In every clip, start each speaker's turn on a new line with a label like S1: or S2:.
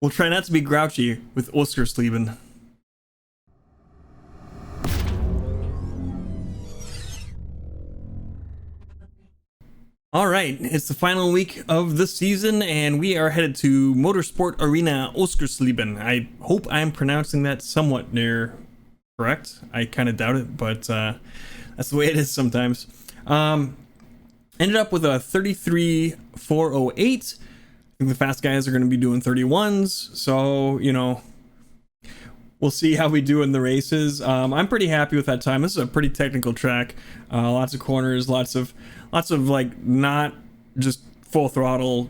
S1: We'll try not to be grouchy with Oschersleben. All right, it's the final week of the season, and we are headed to Motorsport Arena Oschersleben. I hope I'm pronouncing that somewhat near correct. I kind of doubt it, but that's the way it is sometimes. Ended up with a 33,408. I think the fast guys are going to be doing 31s, so you know, we'll see how we do in the races. I'm pretty happy with that time. This is a pretty technical track. Lots of corners, lots of like not just full throttle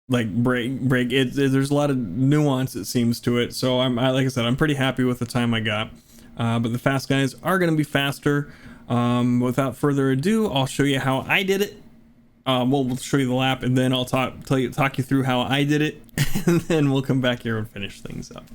S1: like brake. There's a lot of nuance, it seems, to it. So like I said, I'm pretty happy with the time I got. But the fast guys are going to be faster. Without further ado, I'll show you how I did it. We'll show you the lap, and then I'll talk you through how I did it, and then we'll come back here and finish things up.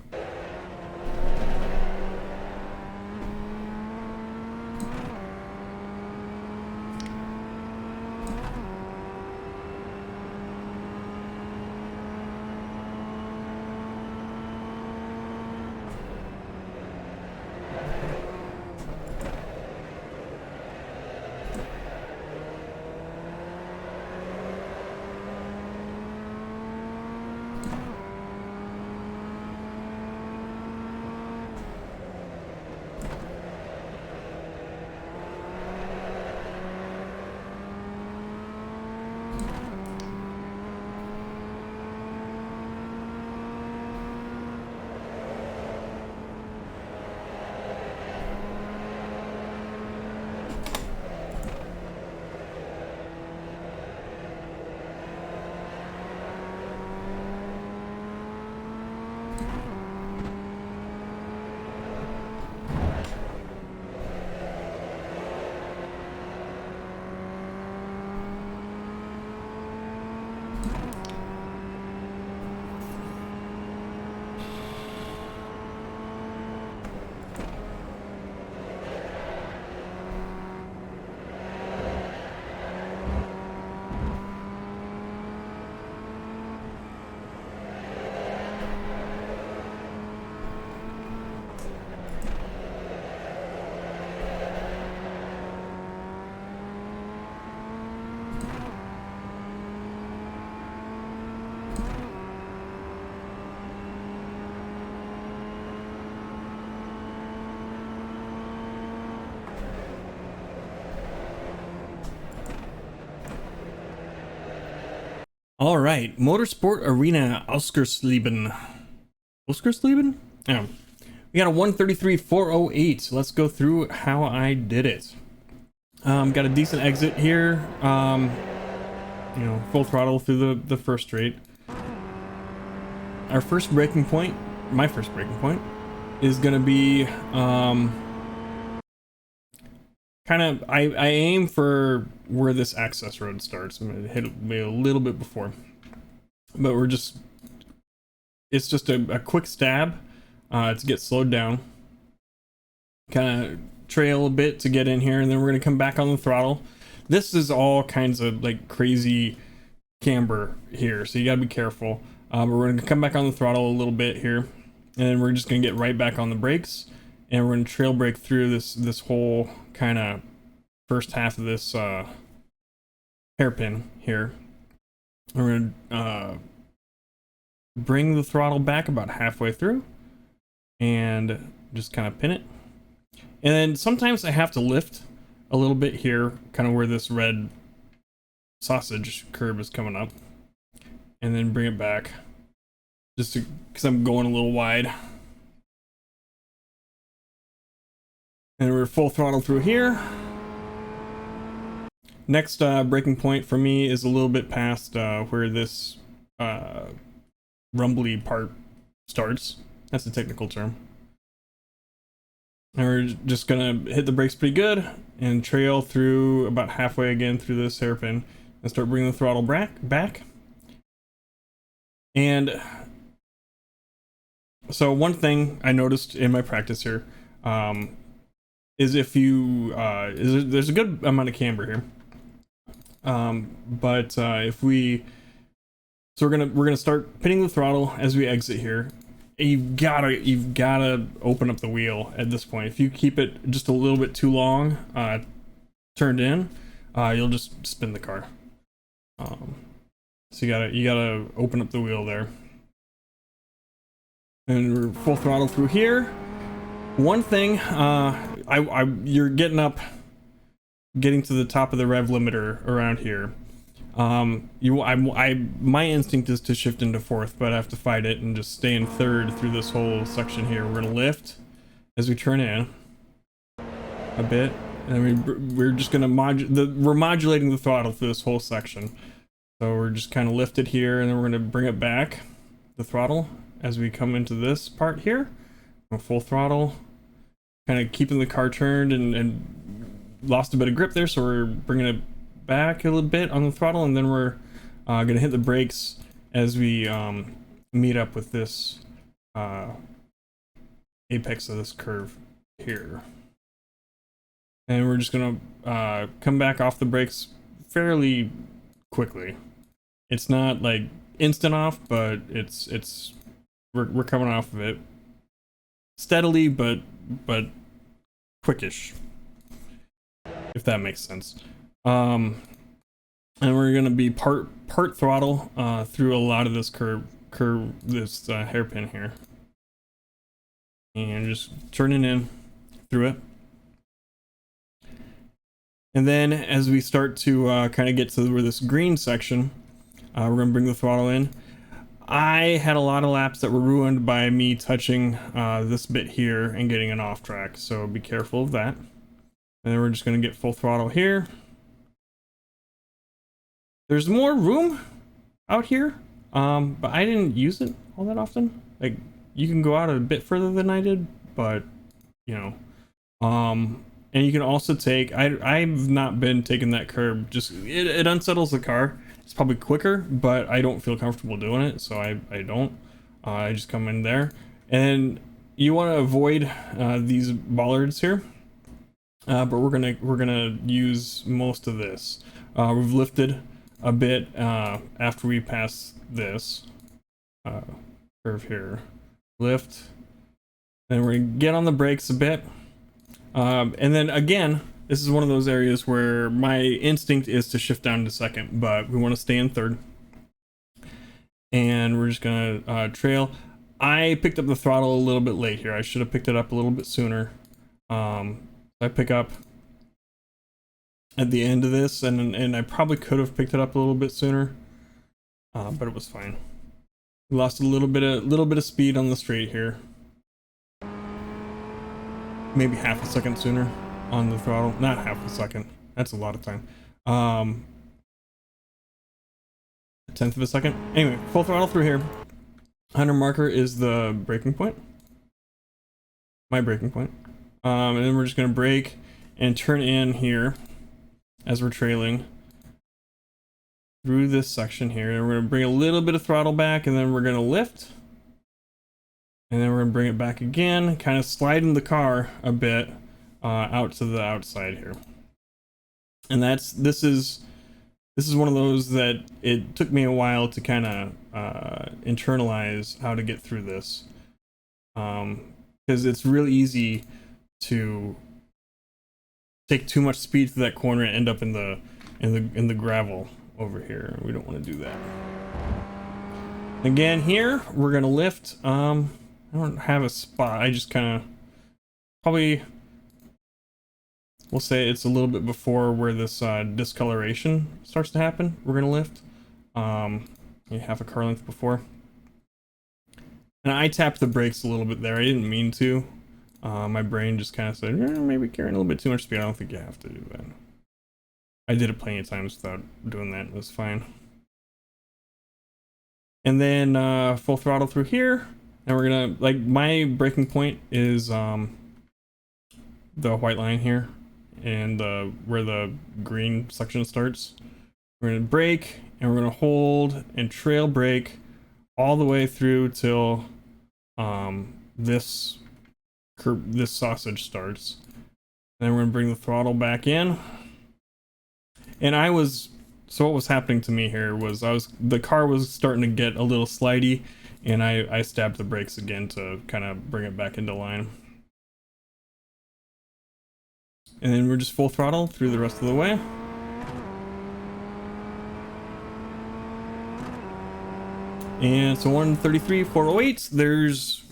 S1: All right, Motorsport Arena Oschersleben. Oschersleben? Yeah. We got a 133,408. So let's go through how I did it. Got a decent exit here. You know, full throttle through the first straight. Our first braking point, my first braking point, is gonna be kind of, I aim for where this access road starts. I'm gonna hit it a little bit before, but it's just a quick stab to get slowed down, kind of trail a bit to get in here, and then we're gonna come back on the throttle. This is all kinds of like crazy camber here, so you gotta be careful. But we're gonna come back on the throttle a little bit here, and then we're just gonna get right back on the brakes, and we're gonna trail brake through this whole kind of first half of this hairpin here. We're gonna bring the throttle back about halfway through and just kind of pin it. And then sometimes I have to lift a little bit here, kind of where this red sausage curve is coming up, and then bring it back just because I'm going a little wide. And we're full throttle through here. Next braking point for me is a little bit past where this rumbly part starts. That's the technical term. And we're just gonna hit the brakes pretty good and trail through about halfway again through this hairpin and start bringing the throttle back. And so one thing I noticed in my practice here is if you there's a good amount of camber here, but if we So we're gonna start pitting the throttle as we exit here. And you've gotta open up the wheel at this point. If you keep it just a little bit too long turned in, you'll just spin the car. So you gotta open up the wheel there. And we're full throttle through here. One thing, you're getting to the top of the rev limiter around here. My instinct is to shift into fourth, but I have to fight it and just stay in third through this whole section here. We're gonna lift as we turn in a bit, and we're just gonna we're modulating the throttle through this whole section. So we're just kind of lifted here, and then we're gonna bring it back, the throttle, as we come into this part here. Full throttle, kind of keeping the car turned, and lost a bit of grip there, so we're bringing it back a little bit on the throttle, and then we're gonna hit the brakes as we meet up with this apex of this curve here. And we're just gonna come back off the brakes fairly quickly. It's not like instant off, but we're coming off of it steadily, but quickish, if that makes sense. And we're gonna be part throttle through a lot of this this hairpin here, and just turning in through it. And then as we start to kind of get to this green section, we're gonna bring the throttle in. I had a lot of laps that were ruined by me touching this bit here and getting an off track, so be careful of that. And then we're just gonna get full throttle here. There's more room out here, but I didn't use it all that often. Like, you can go out a bit further than I did, but you know, and you can also take, I've not been taking that curb, just it unsettles the car. It's probably quicker, but I don't feel comfortable doing it, so I don't. I just come in there, and you want to avoid these bollards here, but we're gonna use most of this. We've lifted a bit after we pass this curve here. Lift, and we're gonna get on the brakes a bit, and then again, this is one of those areas where my instinct is to shift down to second, but we want to stay in third. And we're just gonna trail. I picked up the throttle a little bit late here. I should have picked it up a little bit sooner. I pick up at the end of this, and I probably could have picked it up a little bit sooner, but it was fine. We lost a little bit of speed on the straight here. Maybe half a second sooner on the throttle. Not half a second. That's a lot of time. A tenth of a second. Anyway, full throttle through here. 100 marker is the braking point. My braking point. And then we're just gonna brake and turn in here as we're trailing through this section here. And we're gonna bring a little bit of throttle back, and then we're gonna lift. And then we're gonna bring it back again, kind of sliding the car a bit out to the outside here. And this is one of those that it took me a while to kind of internalize how to get through this, because it's really easy to take too much speed through that corner and end up in the gravel over here. We don't want to do that. Again, here we're gonna lift. I don't have a spot. I just kind of probably, we'll say it's a little bit before where this discoloration starts to happen. We're gonna lift half a car length before, and I tapped the brakes a little bit there. I didn't mean to. My brain just kind of said, maybe carrying a little bit too much speed. I don't think you have to do that. I did it plenty of times without doing that. It was fine. And then full throttle through here. And we're gonna, like, my braking point is the white line here, and where the green section starts. We're gonna brake, and we're gonna hold and trail brake all the way through till this sausage starts. And then we're gonna bring the throttle back in. And I was So what was happening to me here was the car was starting to get a little slidey, and I stabbed the brakes again to kind of bring it back into line. And then we're just full throttle through the rest of the way. And so 133 408.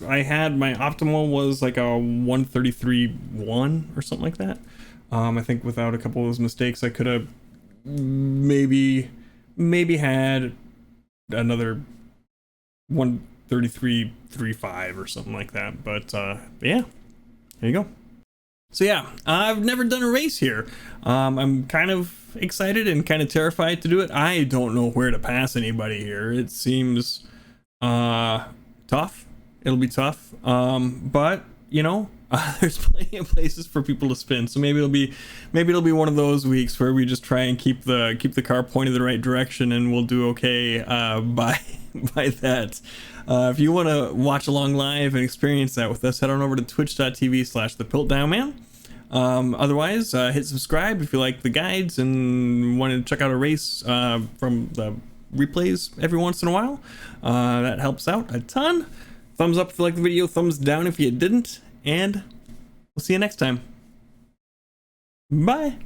S1: I had my optimal was like a 133.1 or something like that. I think without a couple of those mistakes, I could have maybe had another 133.35 or something like that. But yeah, there you go. So yeah, I've never done a race here. I'm kind of excited and kind of terrified to do it. I don't know where to pass anybody here. It seems tough. It'll be tough. But you know, there's plenty of places for people to spin. So maybe it'll be one of those weeks where we just try and keep the car pointed the right direction, and we'll do okay by that. If you want to watch along live and experience that with us, head on over to twitch.tv/thepiltdownman. Otherwise, hit subscribe if you like the guides and want to check out a race from the replays every once in a while. That helps out a ton. Thumbs up if you like the video, thumbs down if you didn't, and we'll see you next time. Bye.